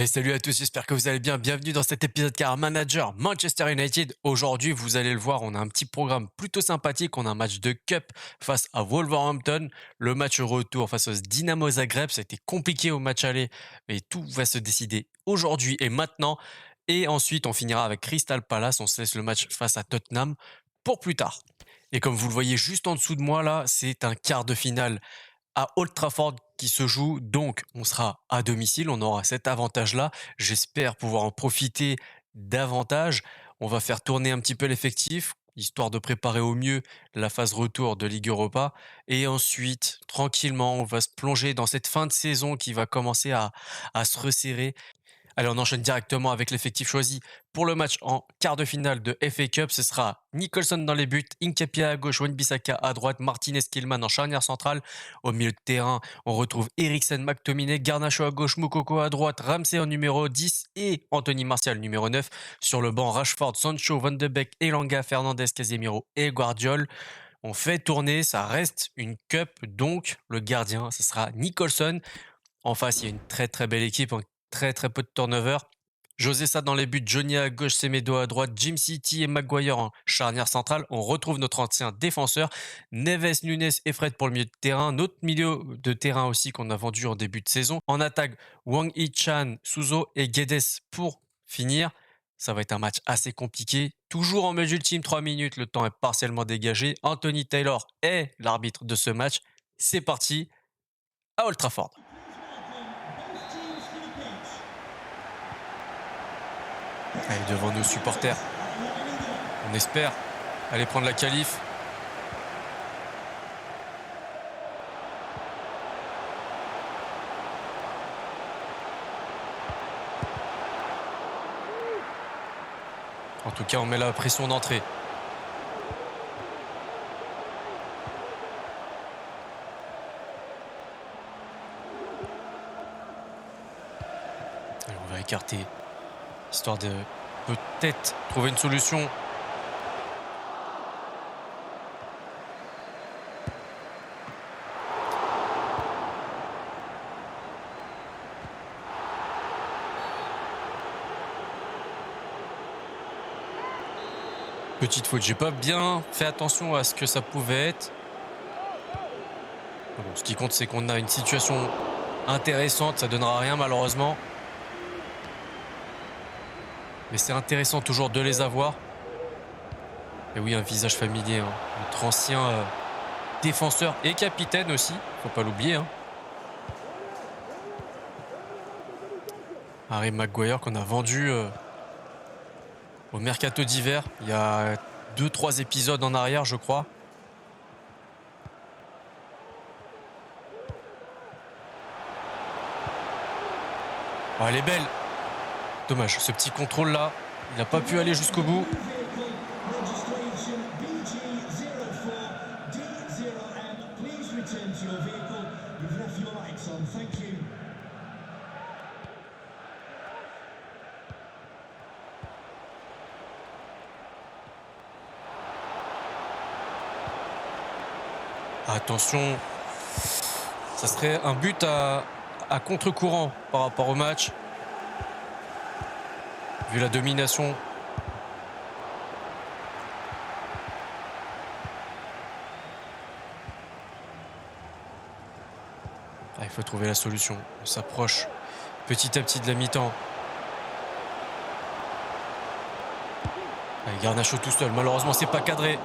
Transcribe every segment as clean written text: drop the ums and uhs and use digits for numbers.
Et salut à tous, j'espère que vous allez bien. Bienvenue dans cet épisode car Manager Manchester United. Aujourd'hui, vous allez le voir, on a un petit programme plutôt sympathique. On a un match de Cup face à Wolverhampton. Le match retour face au Dynamo Zagreb. Ça a été compliqué au match aller et tout va se décider aujourd'hui et maintenant. Et ensuite, on finira avec Crystal Palace. On se laisse le match face à Tottenham pour plus tard. Et comme vous le voyez juste en dessous de moi là, c'est un quart de finale à Old Trafford qui se joue, donc on sera à domicile, on aura cet avantage-là. J'espère pouvoir en profiter davantage. On va faire tourner un petit peu l'effectif, histoire de préparer au mieux la phase retour de Ligue Europa. Et ensuite, tranquillement, on va se plonger dans cette fin de saison qui va commencer à se resserrer. Allez, on enchaîne directement avec l'effectif choisi pour le match en quart de finale de FA Cup. Ce sera Nicholson dans les buts, Nketiah à gauche, Wan-Bissaka à droite, Martinez, Killman en charnière centrale. Au milieu de terrain, on retrouve Eriksen, McTominay, Garnacho à gauche, Moukoko à droite, Ramsey en numéro 10 et Anthony Martial numéro 9. Sur le banc, Rashford, Sancho, Van de Beek, Elanga, Fernandez, Casemiro et Guardiol. On fait tourner, ça reste une cup, donc le gardien, ce sera Nicholson. En face, il y a une très très belle équipe, très très peu de turnover. José ça dans les buts, Johnny à gauche, Semedo à droite, Jim City et Maguire en charnière centrale. On retrouve notre ancien défenseur, Neves, Nunes et Fred pour le milieu de terrain. Notre milieu de terrain aussi qu'on a vendu en début de saison. En attaque, Wang Hee-chan, Suzo et Guedes pour finir. Ça va être un match assez compliqué. Toujours en match ultime, 3 minutes, le temps est partiellement dégagé. Anthony Taylor est l'arbitre de ce match. C'est parti à Old Trafford. Allez, devant nos supporters, on espère aller prendre la qualif. En tout cas, on met la pression d'entrée. Allez, on va écarter, histoire de peut-être trouver une solution. Petite faute, j'ai pas bien fait attention à ce que ça pouvait être. Bon, ce qui compte, c'est qu'on a une situation intéressante, ça donnera rien malheureusement. Mais c'est intéressant toujours de les avoir. Et oui, un visage familier, hein. Notre ancien défenseur et capitaine aussi, faut pas l'oublier, hein. Harry Maguire qu'on a vendu au mercato d'hiver, il y a 2-3 épisodes en arrière, je crois. Oh, elle est belle. Dommage, ce petit contrôle-là, il n'a pas pu aller jusqu'au bout. Attention, ça serait un but à contre-courant par rapport au match. Vu la domination. Ah, il faut trouver la solution. On s'approche petit à petit de la mi-temps. Allez, Garnacho tout seul. Malheureusement, c'est pas cadré.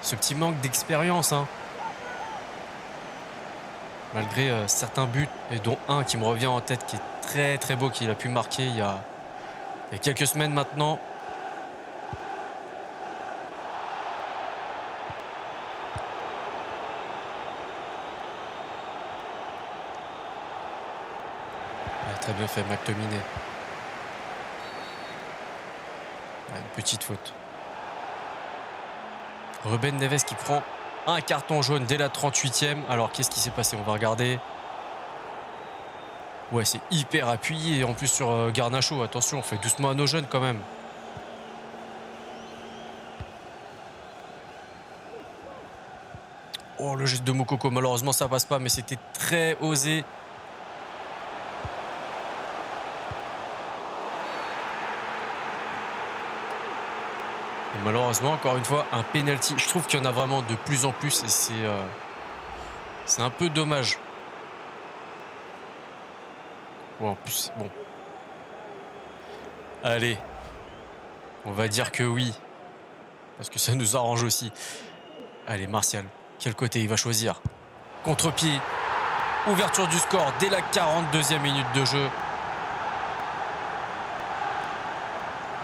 Ce petit manque d'expérience, hein. Malgré certains buts, et dont un qui me revient en tête, qui est très très beau, qu'il a pu marquer il y a quelques semaines maintenant. Ouais, très bien fait, McTominay. Ouais, une petite faute. Ruben Neves qui prend un carton jaune dès la 38e. Alors, qu'est-ce qui s'est passé? On va regarder. Ouais, c'est hyper appuyé. En plus sur Garnacho. Attention, on fait doucement à nos jeunes quand même. Oh, le geste de Moukoko. Malheureusement, ça passe pas, mais c'était très osé. Et malheureusement, encore une fois, un penalty. Je trouve qu'il y en a vraiment de plus en plus et c'est un peu dommage. Bon, en plus, bon. Allez, on va dire que oui, parce que ça nous arrange aussi. Allez, Martial, quel côté il va choisir? Contre-pied, ouverture du score dès la 42e minute de jeu.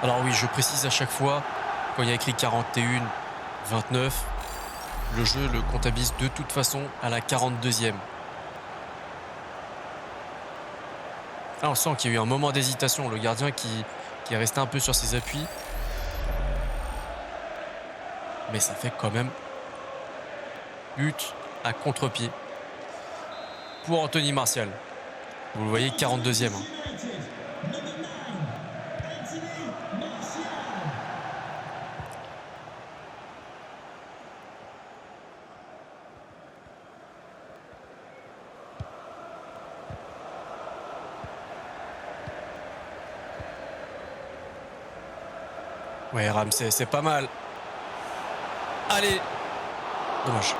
Alors oui, je précise à chaque fois, quand il y a écrit 41, 29, le jeu le comptabilise de toute façon à la 42e. Ah, on sent qu'il y a eu un moment d'hésitation, le gardien qui est resté un peu sur ses appuis. Mais ça fait quand même but à contre-pied pour Anthony Martial. Vous le voyez, 42e. Ouais, Ramsey, c'est pas mal. Allez, dommage.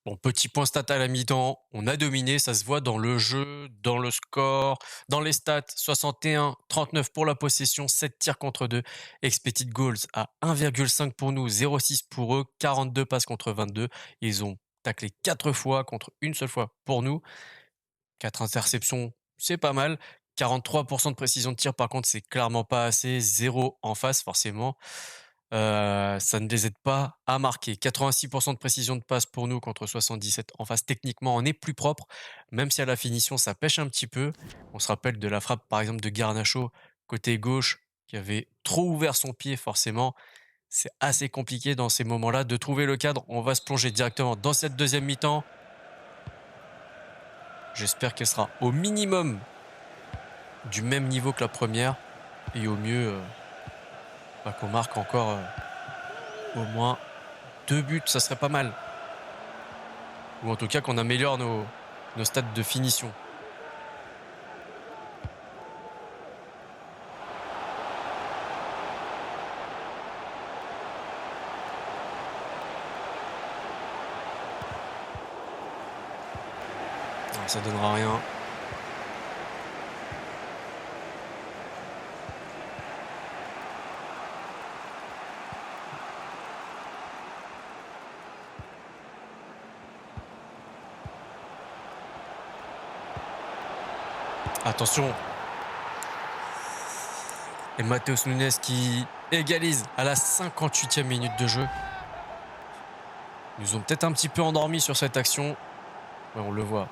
Bon, petit point stat à la mi-temps, on a dominé, ça se voit dans le jeu, dans le score, dans les stats, 61, 39 pour la possession, 7 tirs contre 2, expected goals à 1,5 pour nous, 0,6 pour eux, 42 passes contre 22. Ils ont taclé 4 fois contre une seule fois pour nous. 4 interceptions, c'est pas mal. 43% de précision de tir, par contre, c'est clairement pas assez. 0 en face, forcément. Ça ne les aide pas à marquer. 86% de précision de passe pour nous contre 77 en face. Techniquement, on est plus propre, même si à la finition, ça pêche un petit peu. On se rappelle de la frappe, par exemple, de Garnacho, côté gauche, qui avait trop ouvert son pied, forcément. C'est assez compliqué dans ces moments-là de trouver le cadre. On va se plonger directement dans cette deuxième mi-temps. J'espère qu'elle sera au minimum du même niveau que la première. Et au mieux, qu'on marque encore au moins 2 buts, ça serait pas mal. Ou en tout cas qu'on améliore nos stades de finition. Non, ça donnera rien. Attention. Et Matheus Nunes qui égalise à la 58e minute de jeu. Ils nous ont peut-être un petit peu endormis sur cette action. Ouais, on le voit.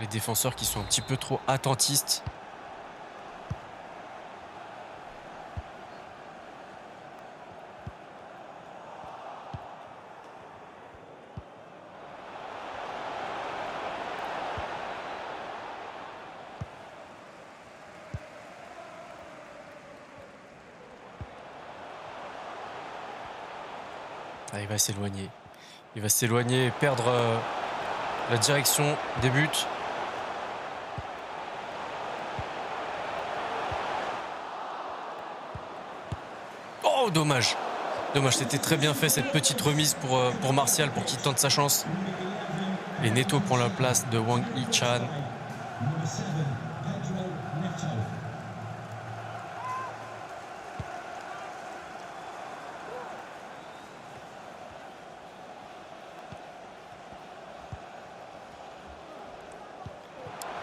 Les défenseurs qui sont un petit peu trop attentistes. Ah, il va s'éloigner. Il va s'éloigner et perdre la direction des buts. Oh, dommage. Dommage, c'était très bien fait cette petite remise pour Martial pour qu'il tente sa chance. Et Neto prend la place de Wang Hee-chan.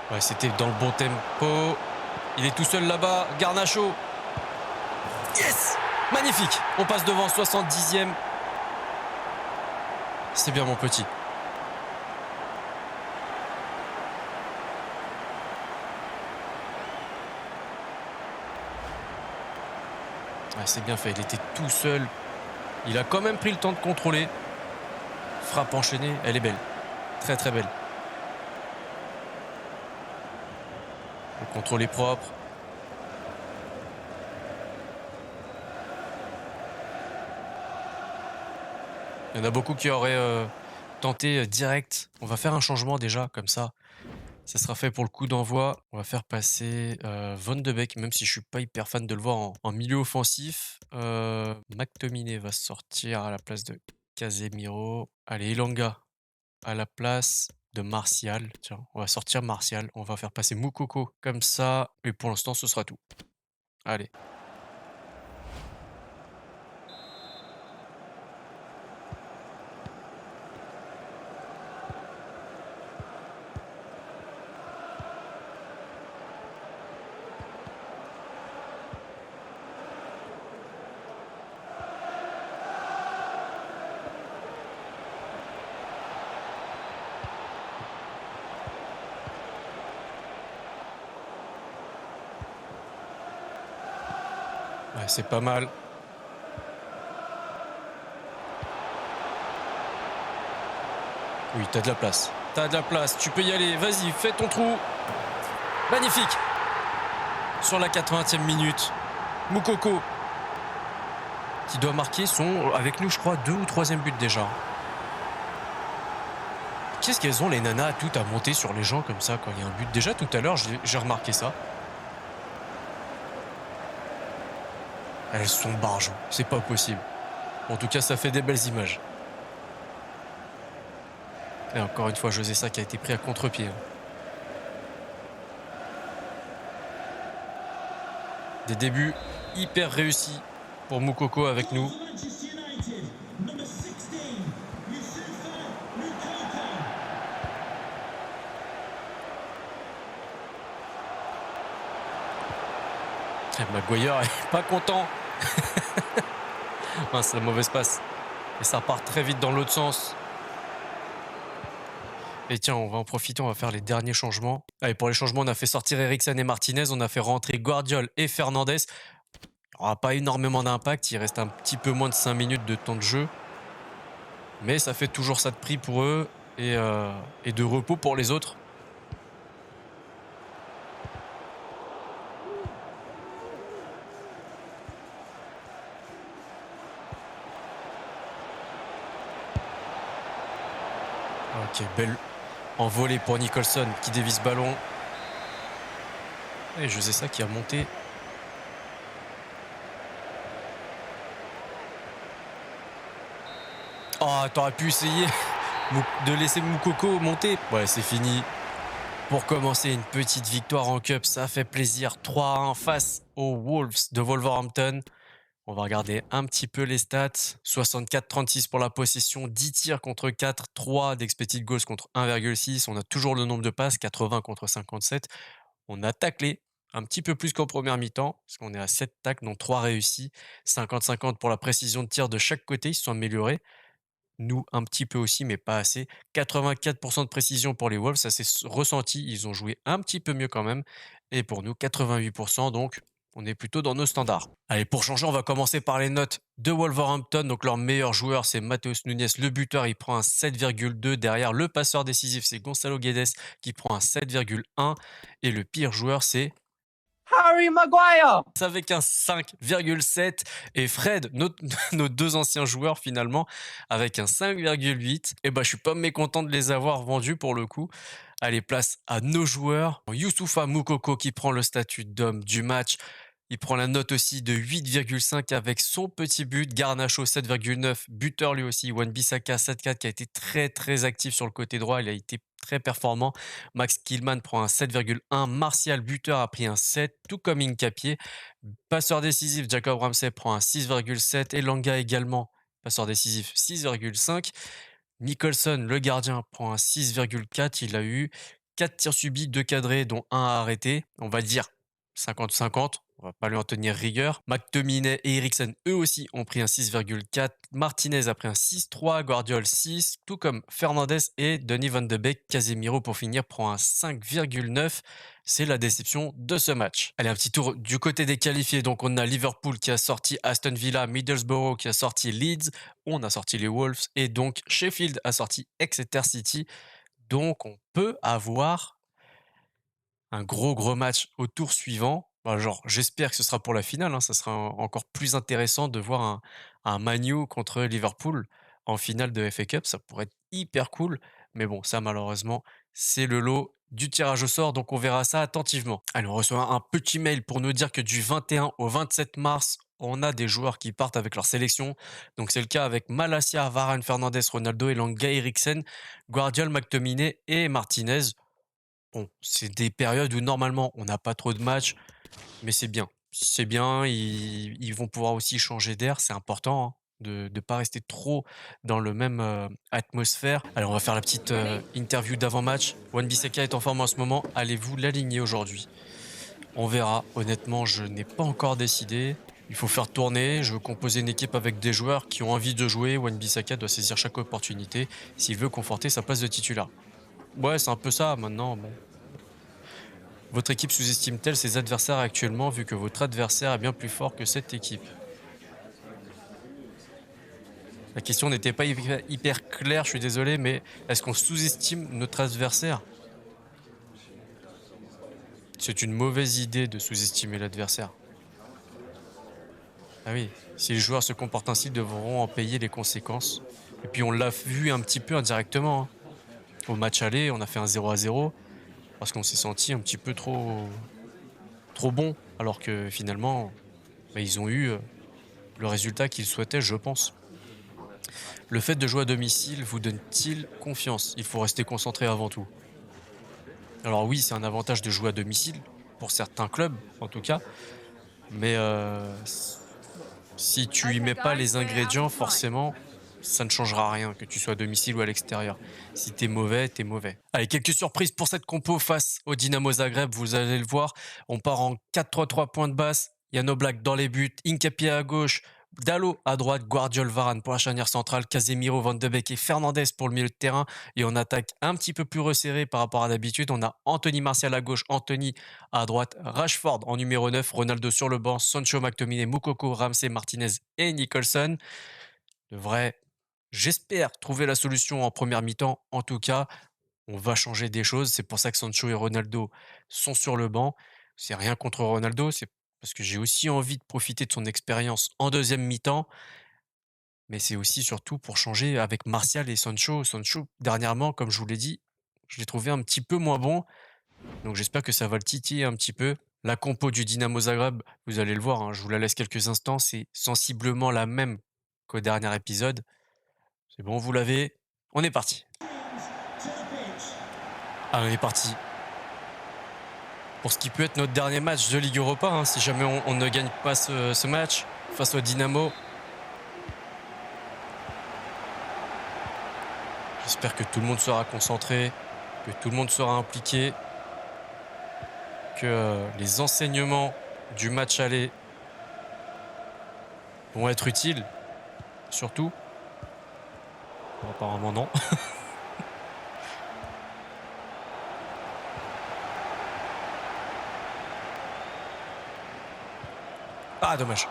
Ouais, c'était dans le bon tempo. Il est tout seul là-bas. Garnacho. Yes! Magnifique. On passe devant 70e. C'est bien mon petit. Ouais, c'est bien fait. Il était tout seul. Il a quand même pris le temps de contrôler. Frappe enchaînée. Elle est belle. Très très belle. Le contrôle est propre. Il y en a beaucoup qui auraient tenté direct. On va faire un changement déjà, comme ça. Ça sera fait pour le coup d'envoi. On va faire passer, Van de Beek, même si je suis pas hyper fan de le voir en milieu offensif. McTominay va sortir à la place de Casemiro. Allez, Elanga à la place de Martial. Tiens, on va sortir Martial. On va faire passer Moukoko comme ça et pour l'instant, ce sera tout. Allez. Ouais, c'est pas mal. Oui, t'as de la place. T'as de la place, tu peux y aller. Vas-y, fais ton trou. Magnifique. Sur la 80e minute, Moukoko qui doit marquer son, avec nous je crois, 2 ou 3e but déjà. Qu'est-ce qu'elles ont les nanas toutes à monter sur les gens comme ça quand il y a un but? Déjà tout à l'heure j'ai remarqué ça. Elles sont barges, c'est pas possible. En tout cas ça fait des belles images. Et encore une fois José Sa qui a été pris à contre-pied. Des débuts hyper réussis pour Moukoko avec nous. Et Maguire est pas content. Ah, c'est la mauvaise passe. Et ça part très vite dans l'autre sens. Et tiens, on va en profiter, on va faire les derniers changements. Allez, pour les changements, on a fait sortir Eriksen et Martinez, on a fait rentrer Guardiol et Fernandez. Il n'y aura pas énormément d'impact, il reste un petit peu moins de 5 minutes de temps de jeu. Mais ça fait toujours ça de prix pour eux et de repos pour les autres. Ok, belle envolée pour Nicholson qui dévie ce ballon. Et José Sa qui a monté. Oh, t'aurais pu essayer de laisser Moukoko monter. Ouais, c'est fini. Pour commencer, une petite victoire en Cup, ça fait plaisir. 3-1 face aux Wolves de Wolverhampton. On va regarder un petit peu les stats. 64-36 pour la possession, 10 tirs contre 4, 3 d'expected goals contre 1,6. On a toujours le nombre de passes, 80 contre 57. On a taclé un petit peu plus qu'en première mi-temps, parce qu'on est à 7 tacles, dont 3 réussis. 50-50 pour la précision de tir de chaque côté, ils se sont améliorés. Nous, un petit peu aussi, mais pas assez. 84% de précision pour les Wolves, ça s'est ressenti. Ils ont joué un petit peu mieux quand même. Et pour nous, 88%. Donc, on est plutôt dans nos standards. Allez, pour changer, on va commencer par les notes de Wolverhampton. Donc, leur meilleur joueur, c'est Matheus Nunes. Le buteur, il prend un 7,2. Derrière, le passeur décisif, c'est Gonçalo Guedes qui prend un 7,1. Et le pire joueur, c'est Harry Maguire avec un 5,7 et Fred, nos deux anciens joueurs finalement, avec un 5,8. Et bah je suis pas mécontent de les avoir vendus pour le coup. Allez, place à nos joueurs. Youssoupha Moukoko qui prend le statut d'homme du match. Il prend la note aussi de 8,5 avec son petit but. Garnacho 7,9, buteur lui aussi. Wan-Bissaka 7,4 qui a été très très actif sur le côté droit. Il a été très performant. Max Killman prend un 7,1. Martial, buteur, a pris un 7, tout comme Incapié. Passeur décisif, Jacob Ramsey prend un 6,7. Et Langa également, passeur décisif, 6,5. Nicholson, le gardien, prend un 6,4. Il a eu 4 tirs subis, 2 cadrés, dont un à arrêter. On va dire 50-50. On va pas lui en tenir rigueur. McTominay et Eriksen, eux aussi, ont pris un 6,4. Martinez a pris un 6,3. Guardiol 6. Tout comme Fernandez et Donny van de Beek. Casemiro, pour finir, prend un 5,9. C'est la déception de ce match. Allez, un petit tour du côté des qualifiés. Donc, on a Liverpool qui a sorti Aston Villa, Middlesbrough qui a sorti Leeds. On a sorti les Wolves. Et donc, Sheffield a sorti Exeter City. Donc, on peut avoir un gros match au tour suivant. Bah, genre, j'espère que ce sera pour la finale. Ça sera encore plus intéressant de voir un Man U contre Liverpool en finale de FA Cup. Ça pourrait être hyper cool. Mais bon, ça, malheureusement, c'est le lot. du tirage au sort, donc on verra ça attentivement. Allez, on reçoit un petit mail pour nous dire que du 21 au 27 mars, on a des joueurs qui partent avec leur sélection. Donc c'est le cas avec Malacia, Varane, Fernandes, Ronaldo, Elanga, Eriksen, Guardiola, McTominay et Martinez. Bon, c'est des périodes où normalement on n'a pas trop de matchs, mais c'est bien. C'est bien, ils vont pouvoir aussi changer d'air, c'est important hein, de ne pas rester trop dans le même atmosphère. Alors on va faire la petite interview d'avant-match. Wan-Bissaka est en forme en ce moment, allez-vous l'aligner aujourd'hui? On verra, honnêtement je n'ai pas encore décidé. Il faut faire tourner, je veux composer une équipe avec des joueurs qui ont envie de jouer. Wan-Bissaka doit saisir chaque opportunité s'il veut conforter sa place de titulaire. Ouais, c'est un peu ça maintenant. Bon. Votre équipe sous-estime-t-elle ses adversaires actuellement vu que votre adversaire est bien plus fort que cette équipe? La question n'était pas hyper claire, je suis désolé, mais est-ce qu'on sous-estime notre adversaire? C'est une mauvaise idée de sous-estimer l'adversaire. Ah oui, si les joueurs se comportent ainsi, ils devront en payer les conséquences. Et puis on l'a vu un petit peu indirectement, hein. Au match aller, on a fait un 0-0 parce qu'on s'est senti un petit peu trop bon, alors que finalement, bah, ils ont eu le résultat qu'ils souhaitaient, je pense. Le fait de jouer à domicile vous donne-t-il confiance? Il faut rester concentré avant tout. Alors oui, c'est un avantage de jouer à domicile, pour certains clubs en tout cas, mais si tu y mets pas les ingrédients, forcément, ça ne changera rien, que tu sois à domicile ou à l'extérieur. Si t'es mauvais, t'es mauvais. Allez, quelques surprises pour cette compo face au Dynamo Zagreb, vous allez le voir. On part en 4-3-3 pointe basse, Jan Oblak dans les buts, Hincapié à gauche, Dalot à droite, Guardiola, Varane pour la charnière centrale, Casemiro, Van de Beek et Fernandes pour le milieu de terrain. Et on attaque un petit peu plus resserré par rapport à d'habitude. On a Anthony Martial à gauche, Anthony à droite, Rashford en numéro 9, Ronaldo sur le banc, Sancho, McTominay, Moukoko, Ramsey, Martinez et Nicholson. Devrait, j'espère, trouver la solution en première mi-temps. En tout cas, on va changer des choses. C'est pour ça que Sancho et Ronaldo sont sur le banc. C'est rien contre Ronaldo, c'est parce que j'ai aussi envie de profiter de son expérience en deuxième mi-temps. Mais c'est aussi surtout pour changer avec Martial et Sancho. Sancho, dernièrement, comme je vous l'ai dit, je l'ai trouvé un petit peu moins bon. Donc j'espère que ça va le titiller un petit peu. La compo du Dynamo Zagreb, vous allez le voir, hein, je vous la laisse quelques instants, c'est sensiblement la même qu'au dernier épisode. C'est bon, vous l'avez. On est parti. Ah, on est parti. Pour ce qui peut être notre dernier match de Ligue Europa, hein, si jamais on ne gagne pas ce match face au Dynamo. J'espère que tout le monde sera concentré, que tout le monde sera impliqué, que les enseignements du match aller vont être utiles, surtout. Bon, apparemment non. Ah, dommage.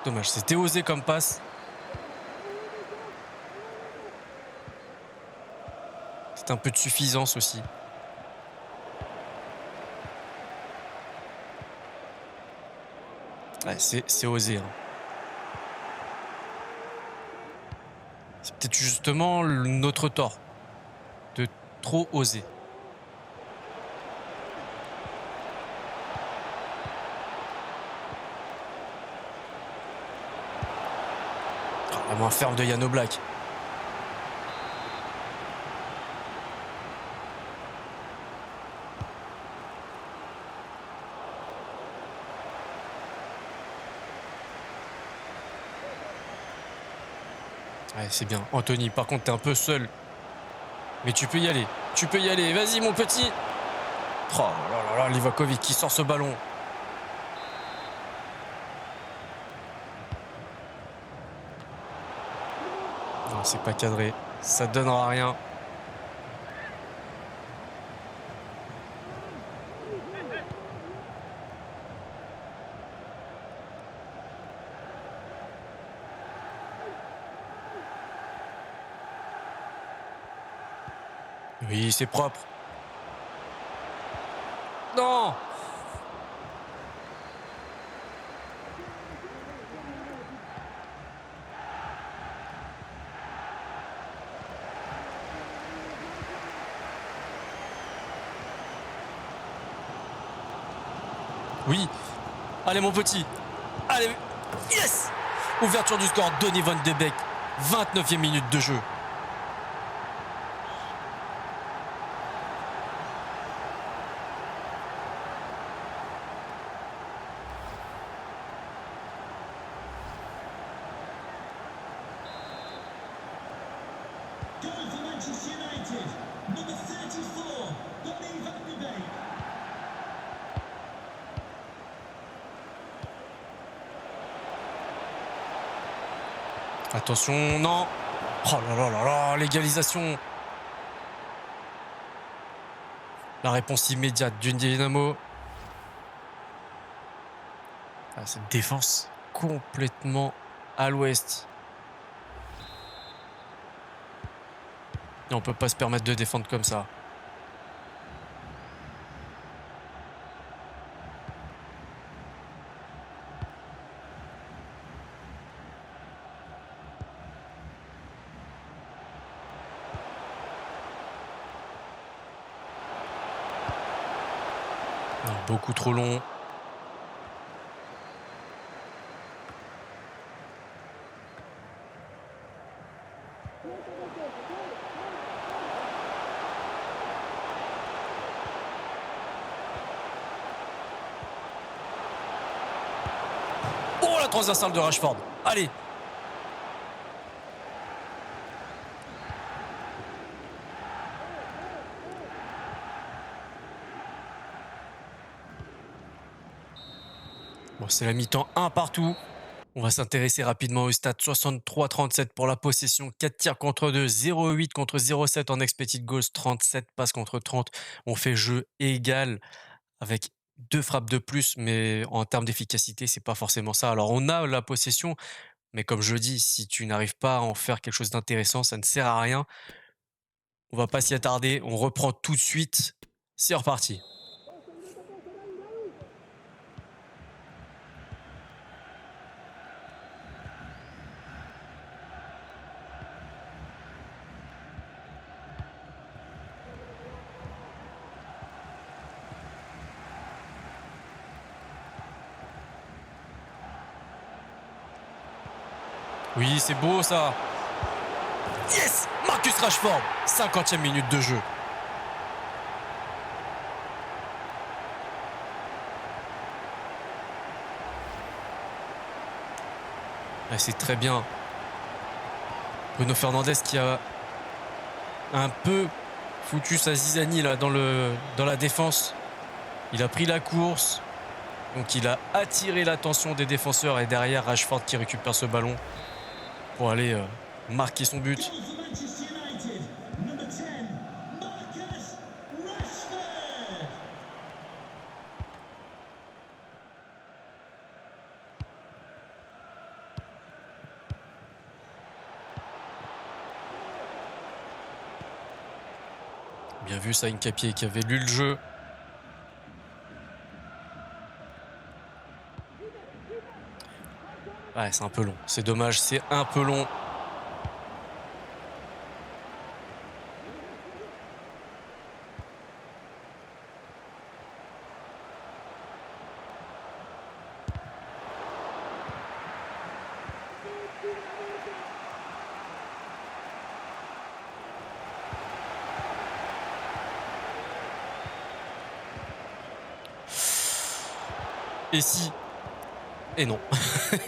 Dommage, c'était osé comme passe. C'est un peu de suffisance aussi. Ouais, c'est osé, hein. C'est peut-être justement notre tort de trop oser. Ah, la main ferme de Jan Oblak. Ouais, c'est bien. Anthony, par contre, t'es un peu seul. Mais tu peux y aller. Tu peux y aller. Vas-y, mon petit. Oh là là là, Livakovic qui sort ce ballon. Non, c'est pas cadré. Ça donnera rien. Oui, c'est propre. Non! Oui. Allez, mon petit. Allez. Yes! Ouverture du score, Donny van de Beek. 29e minute de jeu. Attention, non. Oh là là là là, l'égalisation. La réponse immédiate d'une Dynamo. Ah, cette défense complètement à l'ouest. Et on peut pas se permettre de défendre comme ça. Non, beaucoup trop long. Oh, la transversale de Rashford. Allez. Bon, c'est la mi-temps 1 partout. On va s'intéresser rapidement au stade 63-37 pour la possession. 4 tirs contre 2, 0,8 contre 0,7 en expected goals, 37 passes contre 30. On fait jeu égal avec 2 frappes de plus, mais en termes d'efficacité, c'est pas forcément ça. Alors on a la possession, mais comme je dis, si tu n'arrives pas à en faire quelque chose d'intéressant, ça ne sert à rien. On va pas s'y attarder, on reprend tout de suite. C'est reparti. Oui, c'est beau ça. Yes! Marcus Rashford, 50e minute de jeu. Ah, c'est très bien. Bruno Fernandes qui a un peu foutu sa zizanie là dans la défense. Il a pris la course. Donc il a attiré l'attention des défenseurs et derrière Rashford qui récupère ce ballon pour aller marquer son but. Bien vu ça, Hincapié qui avait lu le jeu. Ouais, c'est un peu long. C'est dommage, c'est un peu long. Et si... Et non.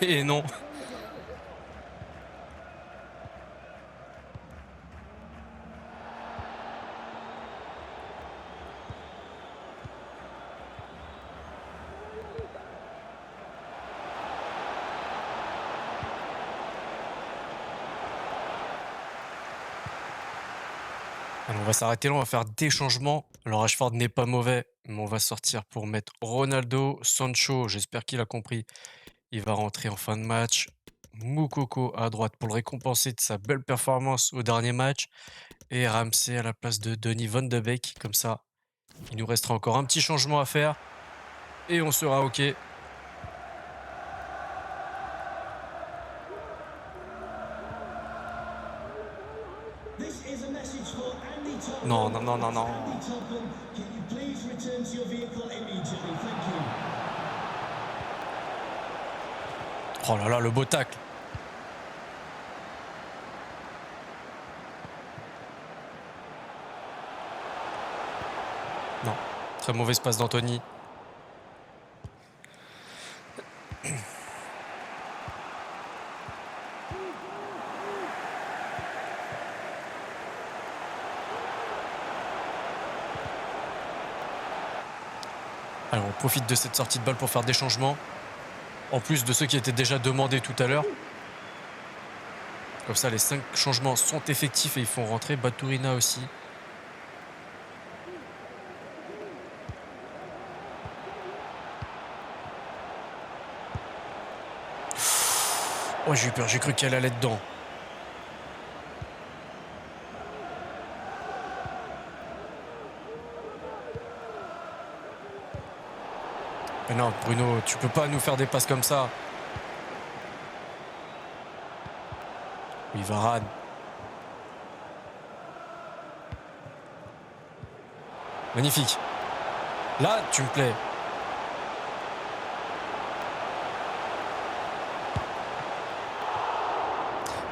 Et non. Alors on va s'arrêter là, on va faire des changements. Alors Rashford n'est pas mauvais, mais on va sortir pour mettre Ronaldo, Sancho, j'espère qu'il a compris. Il va rentrer en fin de match. Moukoko à droite pour le récompenser de sa belle performance au dernier match. Et Ramsey à la place de Donny van de Beek. Comme ça, il nous restera encore un petit changement à faire. Et on sera OK. Non, non, non, non, non. Oh là là, le beau tacle. Non, très mauvaise passe d'Anthony. Alors on profite de cette sortie de balle pour faire des changements. En plus de ceux qui étaient déjà demandés tout à l'heure. Comme ça, les 5 changements sont effectifs et ils font rentrer Baturina aussi. Oh, j'ai eu peur, j'ai cru qu'elle allait dedans. Mais non, Bruno, tu peux pas nous faire des passes comme ça. Oui, Varane. Magnifique. Là, tu me plais.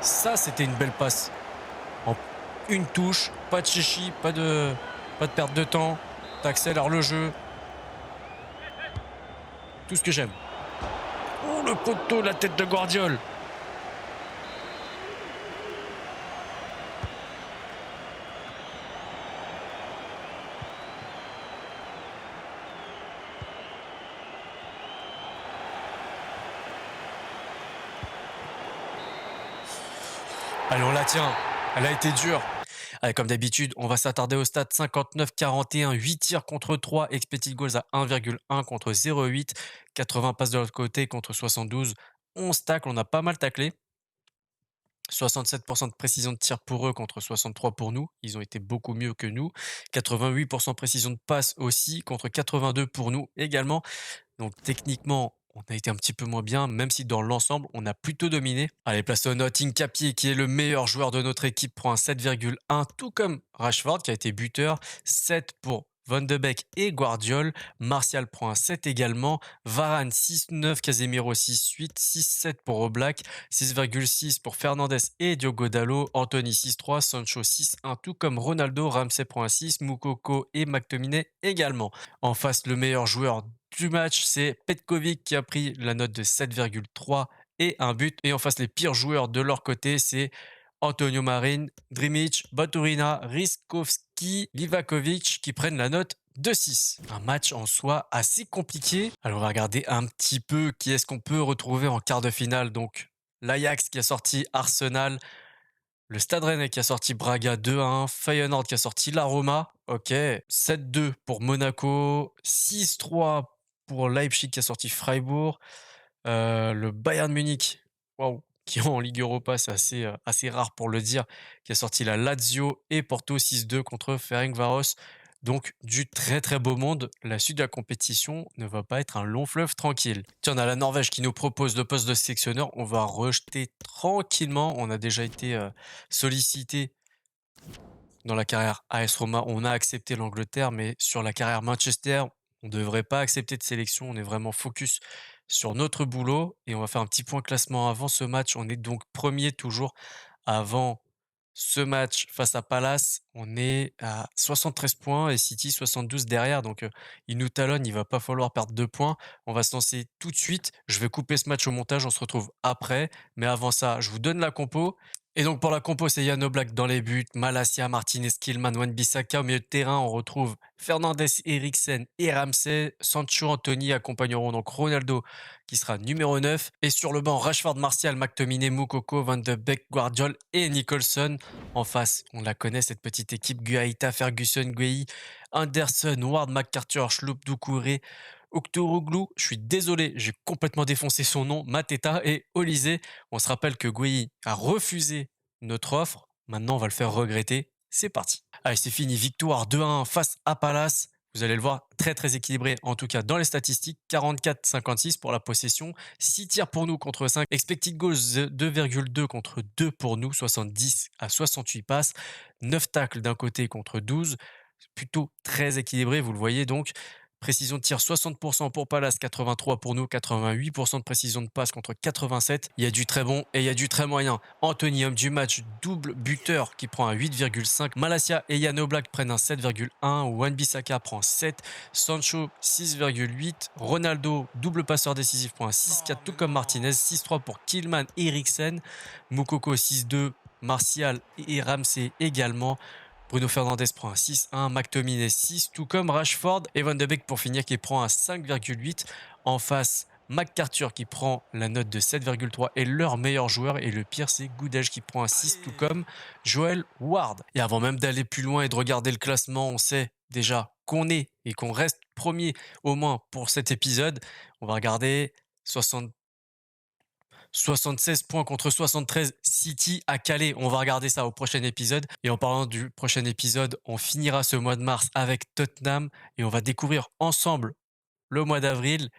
Ça, c'était une belle passe. En une touche, pas de chichi, pas de perte de temps. T'accélères le jeu. Tout ce que j'aime. Oh, le poteau, la tête de Guardiola. Allez, on la tient. Elle a été dure. Allez, comme d'habitude, on va s'attarder au stade 59-41, 8 tirs contre 3, expected goals à 1,1 contre 0,8, 80 passes de l'autre côté contre 72, 11 tacles, on a pas mal taclé. 67% de précision de tir pour eux contre 63 pour nous. Ils ont été beaucoup mieux que nous. 88% de précision de passe aussi contre 82 pour nous également. Donc techniquement, on a été un petit peu moins bien, même si dans l'ensemble, on a plutôt dominé. Allez, place aux notes. Hincapié, qui est le meilleur joueur de notre équipe, prend un 7,1, tout comme Rashford, qui a été buteur. 7 pour Van de Beek et Guardiol. Martial prend un 7 également. Varane 6,9, Casemiro 6,8, 6,7 pour Oblak, 6,6 pour Fernandes et Diogo Dalot. Anthony 6,3, Sancho 6,1, tout comme Ronaldo. Ramsey prend un 6, Moukoko et McTominay également. En face, le meilleur joueur du match, c'est Petkovic qui a pris la note de 7,3 et un but. Et en face, les pires joueurs de leur côté, c'est Antonio Marin, Drimic, Baturina, Riskovski, Livakovic qui prennent la note de 6. Un match en soi assez compliqué. Alors on va regarder un petit peu qui est-ce qu'on peut retrouver en quart de finale. Donc l'Ajax qui a sorti Arsenal, le Stade Rennais qui a sorti Braga 2-1, Feyenoord qui a sorti la Roma, ok, 7-2 pour Monaco, 6-3 pour Leipzig qui a sorti Freiburg, le Bayern Munich, waouh, qui est en Ligue Europa, c'est assez rare pour le dire, qui a sorti la Lazio et Porto 6-2 contre Ferencváros. Donc du très très beau monde, la suite de la compétition ne va pas être un long fleuve tranquille. Tiens, on a la Norvège qui nous propose le poste de sélectionneur, on va rejeter tranquillement, on a déjà été sollicité dans la carrière AS Roma, on a accepté l'Angleterre, mais sur la carrière Manchester, on ne devrait pas accepter de sélection, on est vraiment focus sur notre boulot et on va faire un petit point classement avant ce match, on est donc premier toujours avant ce match face à Palace, on est à 73 points et City 72 derrière. Donc, il nous talonne, il va pas falloir perdre 2 points. On va se lancer tout de suite. Je vais couper ce match au montage, on se retrouve après. Mais avant ça, je vous donne la compo. Et donc pour la compo, c'est Yann Oblak dans les buts, Malacia, Martinez, Killman, Wan-Bissaka. Au milieu de terrain, on retrouve Fernandes, Eriksen et Ramsey. Sancho, Anthony accompagneront donc Ronaldo qui sera numéro 9. Et sur le banc, Rashford, Martial, McTominay, Moukoko, Van de Beek, Guardiol et Nicholson. En face, on la connaît cette petite équipe, Guaita, Ferguson, Gueye, Anderson, Ward, McArthur, Schlupp, Doucouré, Oktoroglu, je suis désolé, j'ai complètement défoncé son nom, Mateta et Olysée. On se rappelle que Gueye a refusé notre offre. Maintenant, on va le faire regretter. C'est parti. Allez, c'est fini. Victoire 2-1 face à Palace. Vous allez le voir, très très équilibré, en tout cas dans les statistiques. 44-56 pour la possession, 6 tirs pour nous contre 5. Expected goals 2,2 contre 2 pour nous, 70 à 68 passes. 9 tacles d'un côté contre 12. Plutôt très équilibré, vous le voyez donc. Précision de tir 60% pour Palace, 83 pour nous, 88% de précision de passe contre 87. Il y a du très bon et il y a du très moyen. Anthony, homme du match, double buteur qui prend un 8,5. Malacia et Yann Oblak prennent un 7,1. Wan-Bissaka prend 7. Sancho 6,8. Ronaldo, double passeur décisif, prend un 6,4 tout comme Martinez. 6,3 pour Tillman et Eriksen. Moukoko 6,2. Martial et Ramsey également. Bruno Fernandes prend un 6,1, McTominay 6, tout comme Rashford et Van de Beek pour finir qui prend un 5,8. En face, McArthur qui prend la note de 7,3 et leur meilleur joueur. Et le pire, c'est Goudej qui prend un 6, tout comme Joel Ward. Et avant même d'aller plus loin et de regarder le classement, on sait déjà qu'on est et qu'on reste premier au moins pour cet épisode. On va regarder 76 points contre 73, City à Calais. On va regarder ça au prochain épisode. Et en parlant du prochain épisode, on finira ce mois de mars avec Tottenham et on va découvrir ensemble le mois d'avril.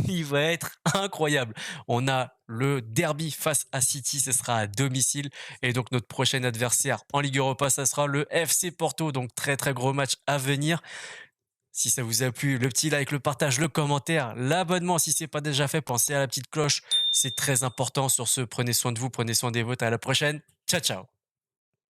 Il va être incroyable. On a le derby face à City, ce sera à domicile. Et donc notre prochain adversaire en Ligue Europa, ça sera le FC Porto. Donc très très gros match à venir. Si ça vous a plu, le petit like, le partage, le commentaire, l'abonnement si ce n'est pas déjà fait, pensez à la petite cloche. C'est très important sur ce. Prenez soin de vous, prenez soin des vôtres. À la prochaine. Ciao, ciao.